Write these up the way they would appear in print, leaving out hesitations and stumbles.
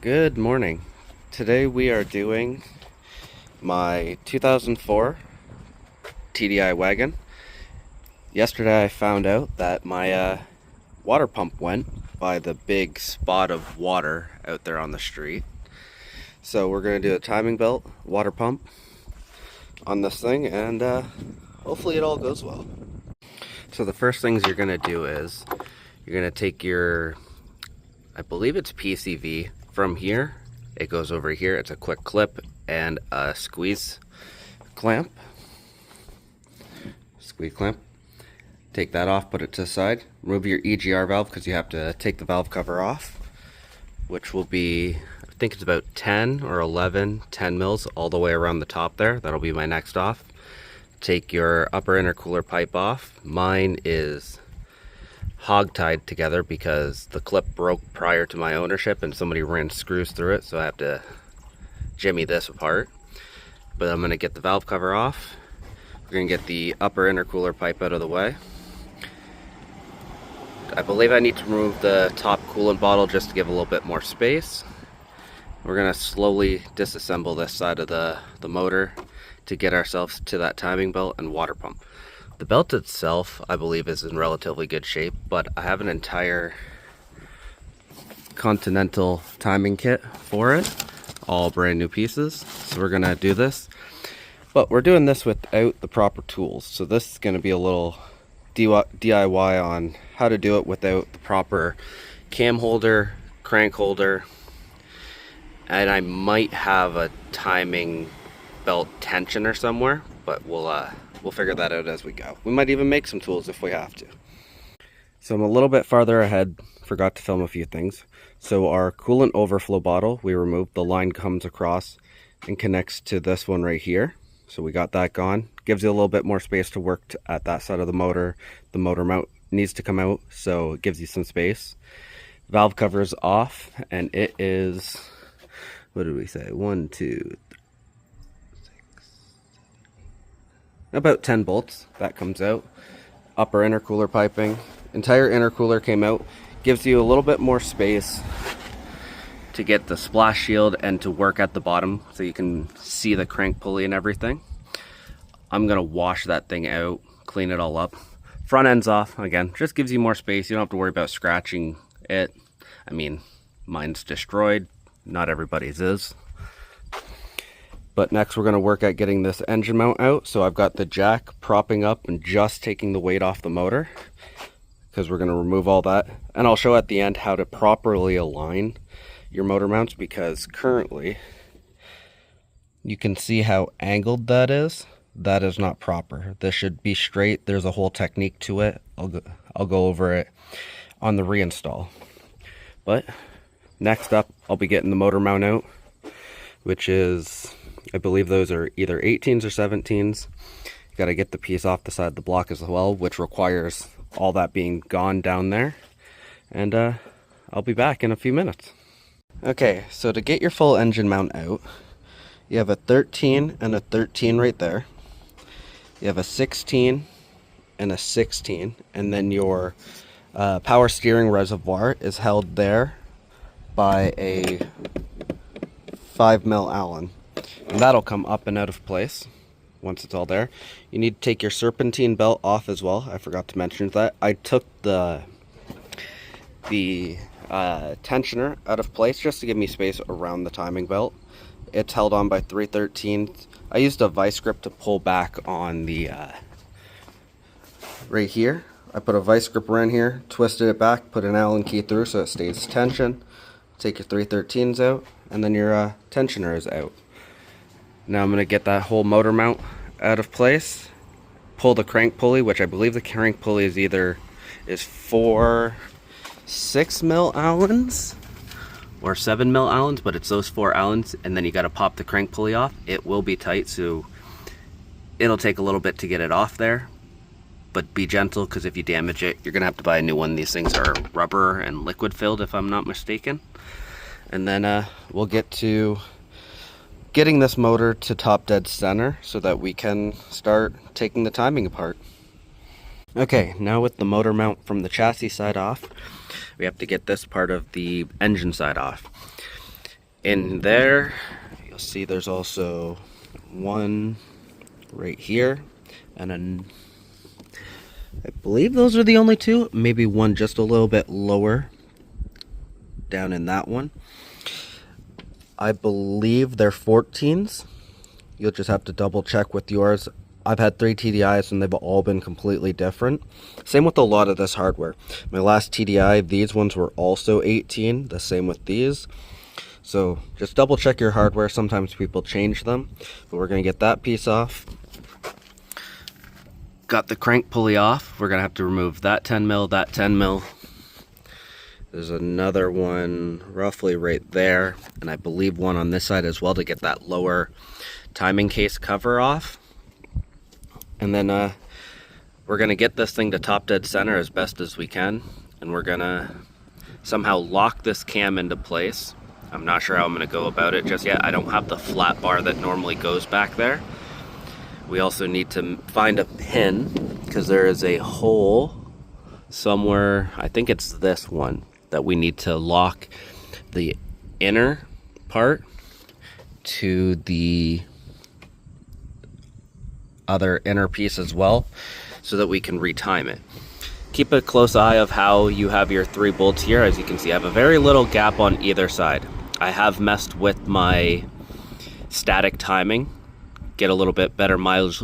Good morning. Today we are doing my 2004 TDI Wagon. Yesterday I found out that my water pump went by the big spot of water out there on the street. So we're going to do a timing belt water pump on this thing, and hopefully it all goes well. So the first things you're going to do is you're going to take your, I believe it's PCV, from here. It goes over here. It's a quick clip and a squeeze clamp. Squeeze clamp. Take that off, put it to the side. Remove your EGR valve because you have to take the valve cover off, which will be, I think it's about 10 or 11 10 mils all the way around the top there. That'll be my next off. Take your upper intercooler pipe off. Mine is hog-tied together because the clip broke prior to my ownership and somebody ran screws through it, so I have to jimmy this apart. But I'm going to get the valve cover off. We're going to get the upper intercooler pipe out of the way. I believe I need to remove the top coolant bottle just to give a little bit more space. We're going to slowly disassemble this side of the motor to get ourselves to that timing belt and water pump. The belt itself, I believe, is in relatively good shape, but I have an entire Continental timing kit for it, all brand new pieces. So we're gonna do this, but we're doing this without the proper tools. So this is gonna be a little DIY on how to do it without the proper cam holder, crank holder, and I might have a timing belt tensioner somewhere, but we'll figure that out as we go. We might even make some tools if we have to. So I'm a little bit farther ahead, forgot to film a few things. So our coolant overflow bottle, we removed, the line comes across and connects to this one right here. So we got that gone. Gives you a little bit more space to work at that side of the motor. The motor mount needs to come out, so it gives you some space. Valve cover's off, and it is, what did we say? 1, 2, about 10 bolts. That comes out. Upper intercooler piping, entire intercooler came out. Gives you a little bit more space to get the splash shield and to work at the bottom so you can see the crank pulley and everything. I'm gonna wash that thing out, clean it all up. Front end's off, again, just gives you more space. You don't have to worry about scratching it. I mean, mine's destroyed, not everybody's is. But next we're going to work at getting this engine mount out. So I've got the jack propping up and just taking the weight off the motor, because we're going to remove all that. And I'll show at the end how to properly align your motor mounts, because currently you can see how angled that is. That is not proper. This should be straight. There's a whole technique to it. I'll go over it on the reinstall. But next up, I'll be getting the motor mount out, which is, I believe those are either 18s or 17s. You got to get the piece off the side of the block as well, which requires all that being gone down there. And I'll be back in a few minutes. Okay, so to get your full engine mount out, you have a 13 and a 13 right there. You have a 16 and a 16, and then your power steering reservoir is held there by a 5 mil Allen. And that'll come up and out of place once it's all there. You need to take your serpentine belt off as well. I forgot to mention that. I took the tensioner out of place just to give me space around the timing belt. It's held on by 3/13. I used a vice grip to pull back on the right here. I put a vice grip around here, twisted it back, put an Allen key through so it stays tension. Take your 3/13s out, and then your tensioner is out. Now I'm going to get that whole motor mount out of place, pull the crank pulley, which I believe the crank pulley is 4 6 mil Allens or 7 mil Allens, but it's those 4 Allens, and then you got to pop the crank pulley off. It will be tight, so it'll take a little bit to get it off there, but be gentle, because if you damage it, you're going to have to buy a new one. These things are rubber and liquid filled, if I'm not mistaken. And then we'll get to getting this motor to top dead center so that we can start taking the timing apart. Okay, now with the motor mount from the chassis side off, we have to get this part of the engine side off. In there, you'll see there's also one right here, and I believe those are the only two, maybe one just a little bit lower down in that one. I believe they're 14s. You'll just have to double check with yours. I've had 3 TDIs and they've all been completely different. Same with a lot of this hardware. My last TDI, these ones were also 18, the same with these. So just double check your hardware. Sometimes people change them, but we're gonna get that piece off. Got the crank pulley off. We're gonna have to remove that 10 mil, that 10 mil. There's another one roughly right there, and I believe one on this side as well to get that lower timing case cover off. And then we're gonna get this thing to top dead center as best as we can, and we're gonna somehow lock this cam into place. I'm not sure how I'm gonna go about it just yet. I don't have the flat bar that normally goes back there. We also need to find a pin because there is a hole somewhere, I think it's this one, that we need to lock the inner part to the other inner piece as well, so that we can retime it. Keep a close eye of how you have your 3 bolts here. As you can see, I have a very little gap on either side. I have messed with my static timing, get a little bit better mileage,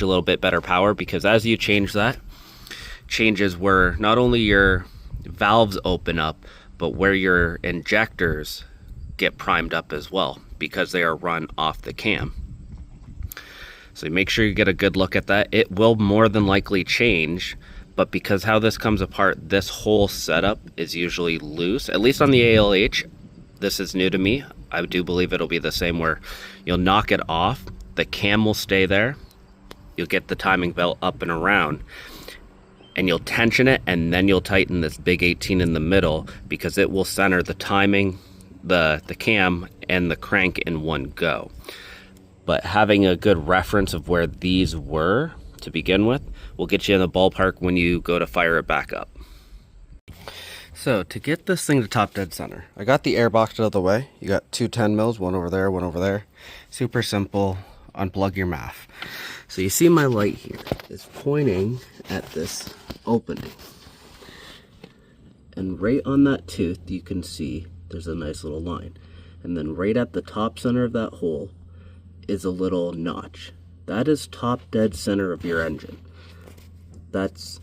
a little bit better power, because as you change that, changes where not only your valves open up, but where your injectors get primed up as well, because they are run off the cam. So make sure you get a good look at that. It will more than likely change, but because how this comes apart, this whole setup is usually loose, at least on the ALH. This is new to me. I do believe it'll be the same, where you'll knock it off, the cam will stay there, you'll get the timing belt up and around, and you'll tension it, and then you'll tighten this big 18 in the middle, because it will center the timing, the cam, and the crank in one go. But having a good reference of where these were to begin with will get you in the ballpark when you go to fire it back up. So to get this thing to top dead center, I got the air box out of the way. You got 2 10 mils, one over there, one over there. Super simple. Unplug your MAF. So you see my light here is pointing at this opening. And right on that tooth, you can see there's a nice little line. And then right at the top center of that hole is a little notch. That is top dead center of your engine. That's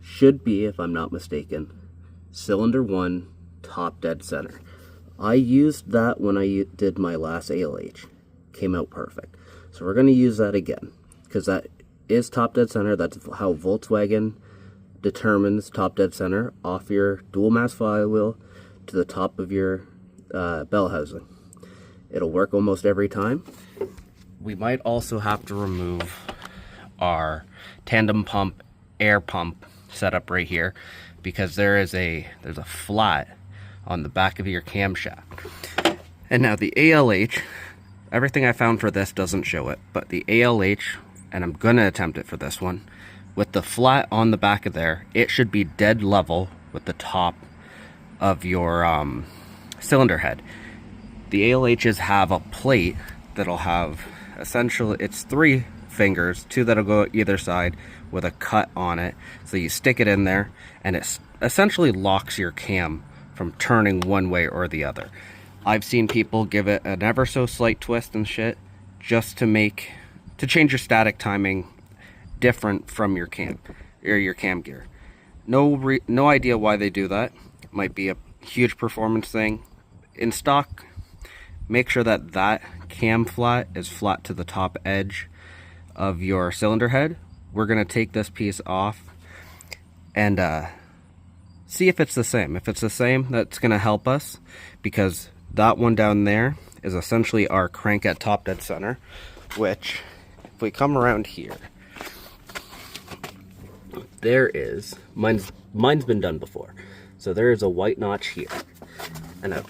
should be, if I'm not mistaken, cylinder 1, top dead center. I used that when I did my last ALH. Came out perfect. So we're going to use that again, because that is top dead center. That's how Volkswagen determines top dead center, off your dual mass flywheel to the top of your bell housing. It'll work almost every time. We might also have to remove our tandem pump air pump setup right here, because there's a flat on the back of your camshaft. And now the ALH, everything I found for this doesn't show it, but the ALH, and I'm gonna attempt it for this one, with the flat on the back of there, it should be dead level with the top of your cylinder head. The ALHs have a plate that'll have, essentially, it's 3 fingers, 2 that'll go either side with a cut on it. So you stick it in there, and it essentially locks your cam from turning one way or the other. I've seen people give it an ever so slight twist and shit just to change your static timing different from your cam or your cam gear. No idea why they do that. It might be a huge performance thing. In stock, make sure that that cam flat is flat to the top edge of your cylinder head. We're gonna take this piece off and see if it's the same. If it's the same, that's gonna help us, because that one down there is essentially our crank at top dead center, which, if we come around here, there is, mine's been done before. So there is a white notch here. And at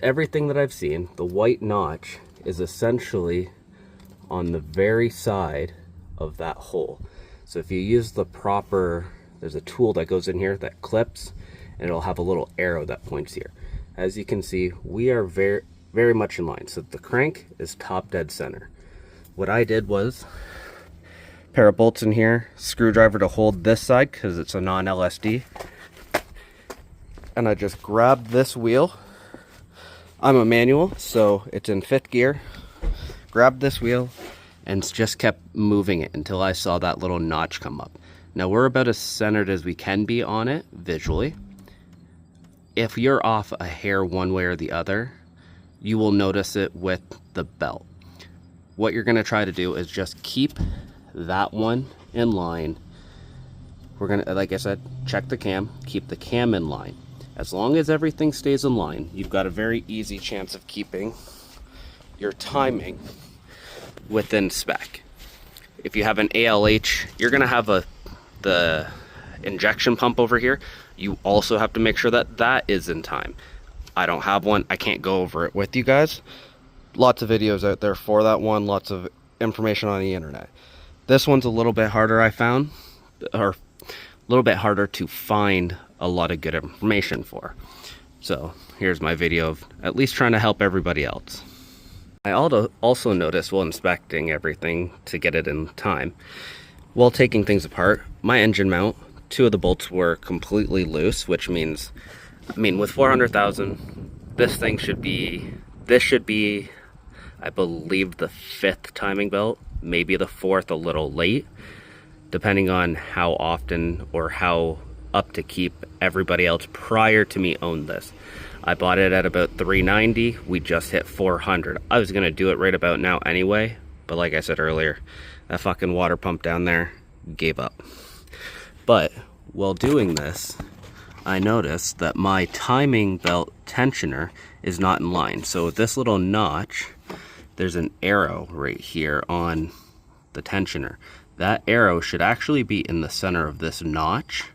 everything that I've seen, the white notch is essentially on the very side of that hole. So if you use the proper, there's a tool that goes in here that clips, and it'll have a little arrow that points here. As you can see, we are very much in line. So the crank is top dead center. What I did was pair of bolts in here, screwdriver to hold this side because it's a non-LSD, and I just grabbed this wheel. I'm a manual, so it's in 5th gear. Grabbed this wheel and just kept moving it until I saw that little notch come up. Now we're about as centered as we can be on it visually. If you're off a hair one way or the other, you will notice it with the belt. What you're gonna try to do is just keep that one in line. We're gonna, like I said, check the cam, keep the cam in line. As long as everything stays in line, you've got a very easy chance of keeping your timing within spec. If you have an ALH, you're gonna have the injection pump over here. You also have to make sure that that is in time. I don't have one, I can't go over it with you guys. Lots of videos out there for that one, lots of information on the internet. This one's a little bit harder, I found, or a little bit harder to find a lot of good information for. So here's my video of at least trying to help everybody else. I also noticed while inspecting everything to get it in time, while taking things apart, my engine mount, 2 of the bolts were completely loose, which means, I mean, with 400,000, this should be, I believe, the 5th timing belt, maybe the 4th a little late, depending on how often or how up to keep everybody else prior to me owned this. I bought it at about 390, we just hit 400. I was gonna do it right about now anyway, but like I said earlier, that fucking water pump down there gave up. But while doing this, I noticed that my timing belt tensioner is not in line. So with this little notch, there's an arrow right here on the tensioner. That arrow should actually be in the center of this notch,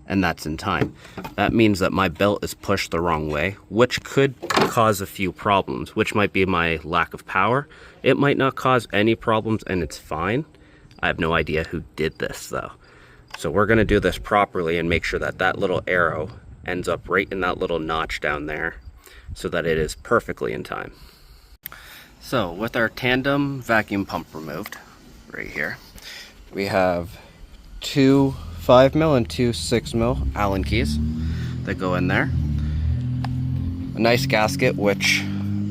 and that's in time. That means that my belt is pushed the wrong way, which could cause a few problems, which might be my lack of power. It might not cause any problems and it's fine. I have no idea who did this though. So we're gonna do this properly and make sure that that little arrow ends up right in that little notch down there so that it is perfectly in time. So with our tandem vacuum pump removed, right here, we have 2 5mm and 2 6mm Allen keys that go in there. A nice gasket, which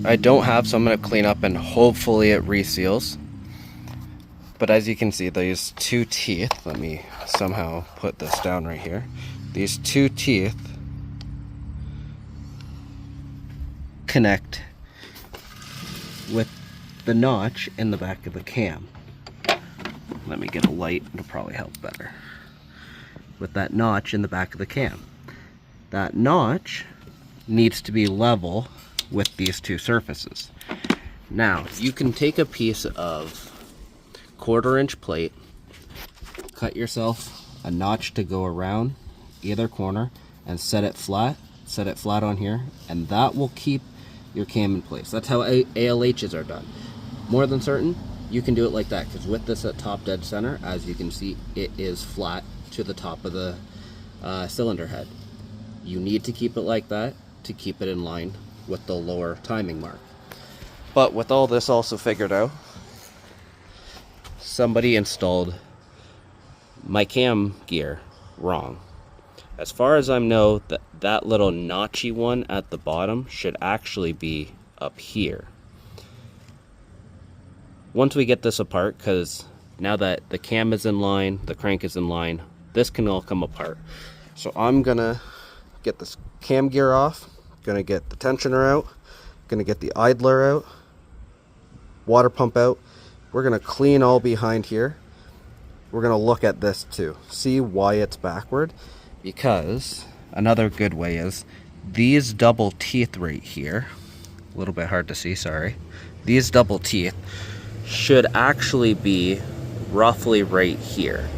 I don't have, so I'm gonna clean up and hopefully it reseals. But as you can see, these 2 teeth, let me somehow put this down right here. These 2 teeth connect with the notch in the back of the cam. Let me get a light, it'll probably help better. With that notch in the back of the cam. That notch needs to be level with these 2 surfaces. Now, you can take a piece of 1/4-inch plate, cut yourself a notch to go around either corner and set it flat on here, and that will keep your cam in place. That's how ALHs are done. More than certain, you can do it like that, because with this at top dead center, as you can see, it is flat to the top of the cylinder head. You need to keep it like that to keep it in line with the lower timing mark. But with all this also figured out, somebody installed my cam gear wrong. As far as I know, that little notchy one at the bottom should actually be up here. Once we get this apart, because now that the cam is in line, the crank is in line, this can all come apart. So I'm gonna get this cam gear off, gonna get the tensioner out, gonna get the idler out, water pump out. We're gonna clean all behind here. We're gonna look at this too, see why it's backward, because another good way is these double teeth right here, a little bit hard to see, sorry. These double teeth should actually be roughly right here.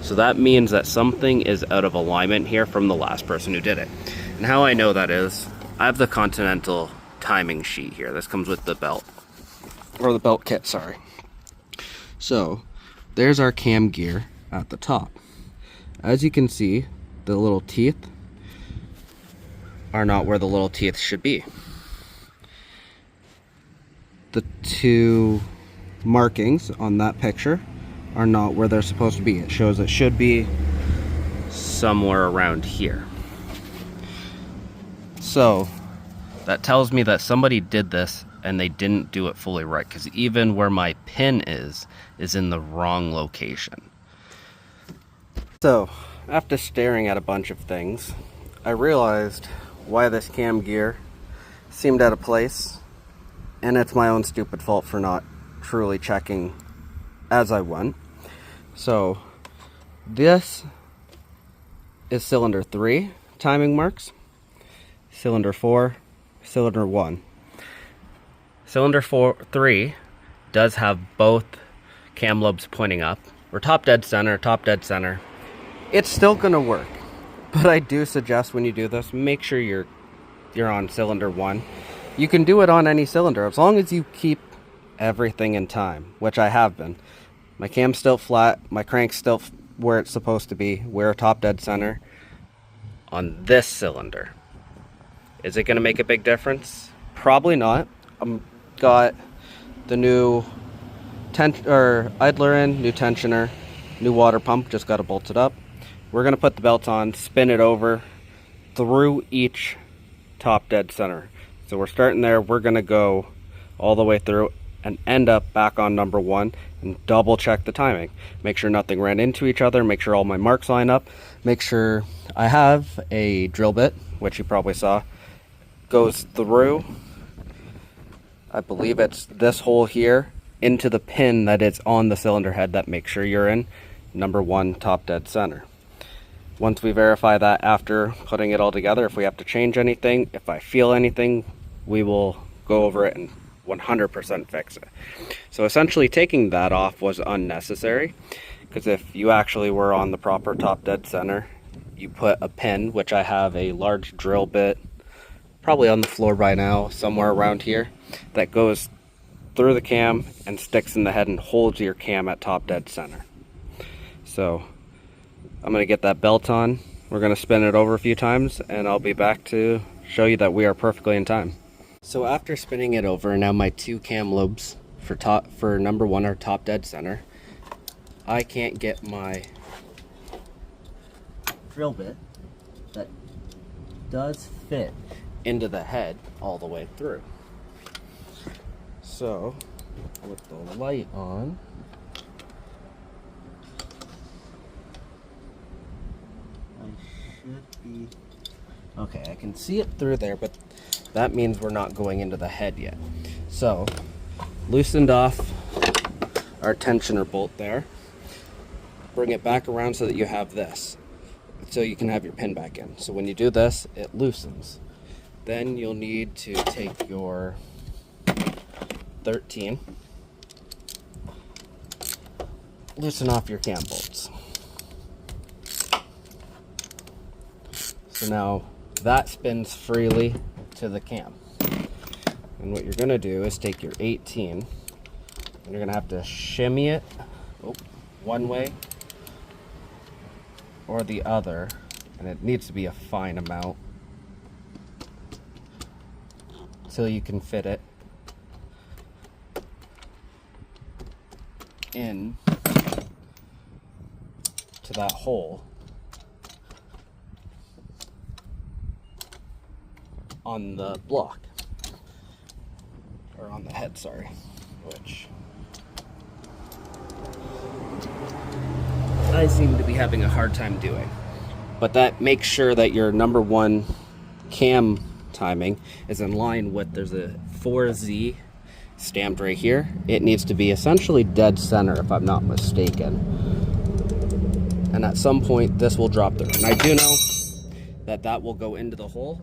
So that means that something is out of alignment here from the last person who did it. And how I know that is, I have the Continental timing sheet here. This comes with the belt, or the belt kit, sorry. So there's our cam gear at the top. As you can see, the little teeth are not where the little teeth should be. the two markings on that picture are not where they're supposed to be. It shows it should be somewhere around here. So that tells me that somebody did this and they didn't do it fully right, because even where my pin is in the wrong location. So after staring at a bunch of things, I realized why this cam gear seemed out of place, and it's my own stupid fault for not truly checking as I went. So this is cylinder 3 timing marks, cylinder 4, cylinder 1. Cylinder 3 does have both cam lobes pointing up. We're top dead center, top dead center. It's still gonna work, but I do suggest when you do this, make sure you're on cylinder 1. You can do it on any cylinder as long as you keep everything in time, which I have been. My cam's still flat, my crank's still where it's supposed to be. We're top dead center on this cylinder. Is it gonna make a big difference? Probably not. Got the new idler in, new tensioner, new water pump, just got it bolted up. We're gonna put the belt on, spin it over through each top dead center. So we're starting there, we're gonna go all the way through and end up back on number 1 and double check the timing. Make sure nothing ran into each other, make sure all my marks line up, make sure I have a drill bit, which you probably saw, goes through, I believe it's this hole here, into the pin that is on the cylinder head that makes sure you're in number 1 top dead center. Once we verify that after putting it all together, if we have to change anything, if I feel anything, we will go over it and 100% fix it. So essentially taking that off was unnecessary, because if you actually were on the proper top dead center, you put a pin, which I have a large drill bit, probably on the floor by now, somewhere around here, that goes through the cam and sticks in the head and holds your cam at top dead center. So I'm going to get that belt on, we're going to spin it over a few times, and I'll be back to show you that we are perfectly in time. So after spinning it over, now my 2 cam lobes for number 1 are top dead center. I can't get my drill bit that does fit into the head all the way through. So with the light on, I should be okay. I can see it through there, but that means we're not going into the head yet. So loosened off our tensioner bolt there, bring it back around so that you have this, so you can have your pin back in. So when you do this, it loosens. Then you'll need to take your 13, loosen off your cam bolts. So now that spins freely to the cam. And what you're gonna do is take your 18, and you're gonna have to shimmy it one way or the other, and it needs to be a fine amount so you can fit it in to that hole on the block, or on the head, sorry, which I seem to be having a hard time doing. But that makes sure that your number 1 cam timing is in line with, there's a 4Z stamped right here. It needs to be essentially dead center, if I'm not mistaken. And at some point this will drop through. And I do know that that will go into the hole.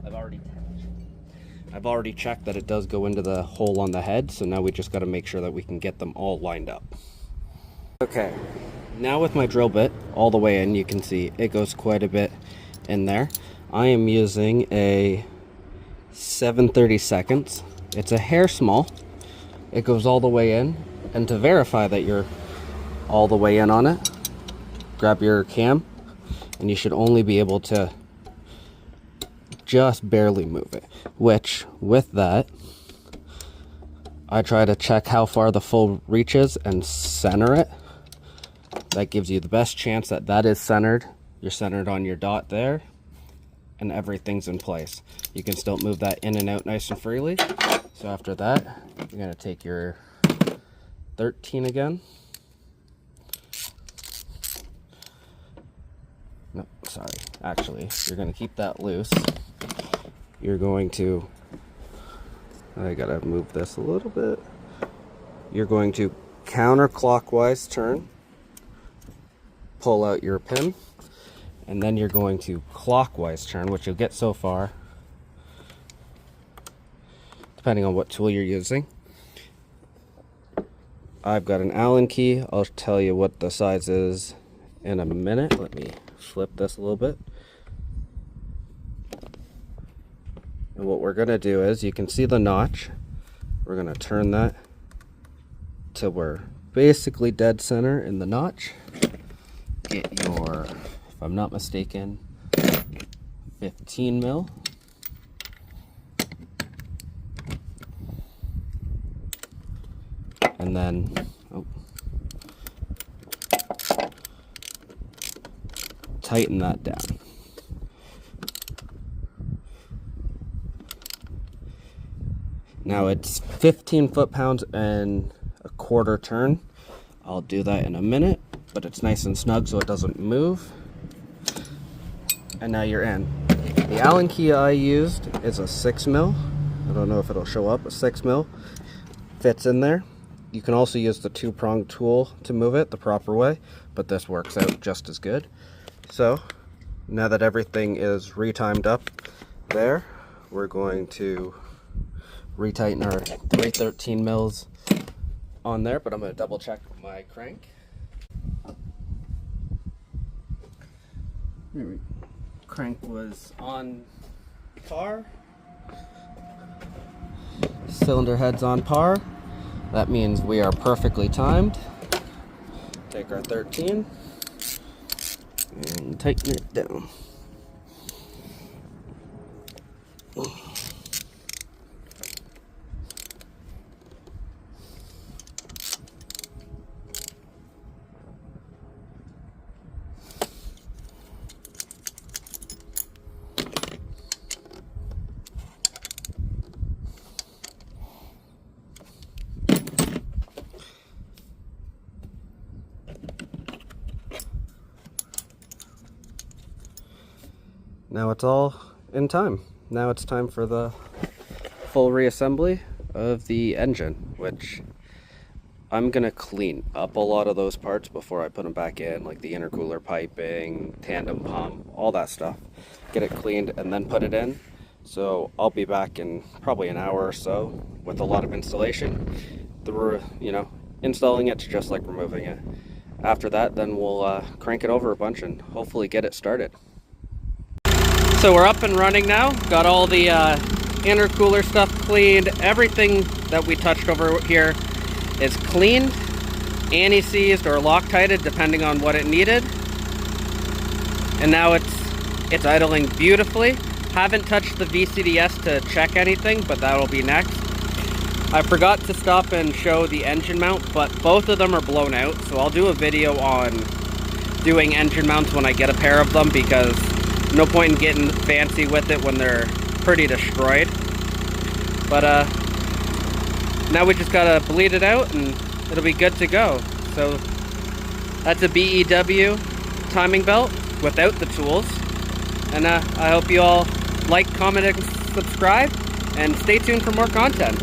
I've already checked that it does go into the hole on the head, so now we just got to make sure that we can get them all lined up. Okay, now with my drill bit all the way in, you can see it goes quite a bit in there. I am using a 7/32. It's a hair small. It goes all the way in, and to verify that you're all the way in on it, grab your cam, and you should only be able to just barely move it, which with that I try to check how far the full reaches and center it. That gives you the best chance that that is centered. You're centered on your dot there, and everything's in place. You can still move that in and out nice and freely. So after that, you're gonna take your 13 again. No, sorry, actually, you're gonna keep that loose. You're going to, I gotta move this a little bit. You're going to counterclockwise turn, pull out your pin, and then you're going to clockwise turn, which you'll get so far, depending on what tool you're using. I've got an Allen key. I'll tell you what the size is in a minute. Let me flip this a little bit. And what we're going to do is, you can see the notch. We're going to turn that till we're basically dead center in the notch. Get your, if I'm not mistaken, 15 mil. And then, tighten that down. Now it's 15 foot-pounds and a quarter turn. I'll do that in a minute, but it's nice and snug so it doesn't move. And now you're in. The Allen key I used is a 6 mil. I don't know if it'll show up, a 6 mil. Fits in there. You can also use the 2-prong tool to move it the proper way, but this works out just as good. So now that everything is retimed up there, we're going to retighten our 313 mils on there, but I'm going to double check my crank. Crank was on par. Cylinder head's on par. That means we are perfectly timed. Take our 13 and tighten it down. Now it's all in time. Now it's time for the full reassembly of the engine, which I'm gonna clean up a lot of those parts before I put them back in, like the intercooler piping, tandem pump, all that stuff. Get it cleaned and then put it in. So I'll be back in probably an hour or so with a lot of installation. Installing it's just like removing it. After that, then we'll crank it over a bunch and hopefully get it started. So we're up and running now. Got all the intercooler stuff cleaned. Everything that we touched over here is cleaned, anti-seized or Loctited depending on what it needed. And now it's idling beautifully. Haven't touched the VCDS to check anything, but that'll be next. I forgot to stop and show the engine mount, but both of them are blown out. So I'll do a video on doing engine mounts when I get a pair of them, because no point in getting fancy with it when they're pretty destroyed. But now we just gotta bleed it out and it'll be good to go. So that's a BEW timing belt without the tools. And I hope you all like, comment, and subscribe, and stay tuned for more content.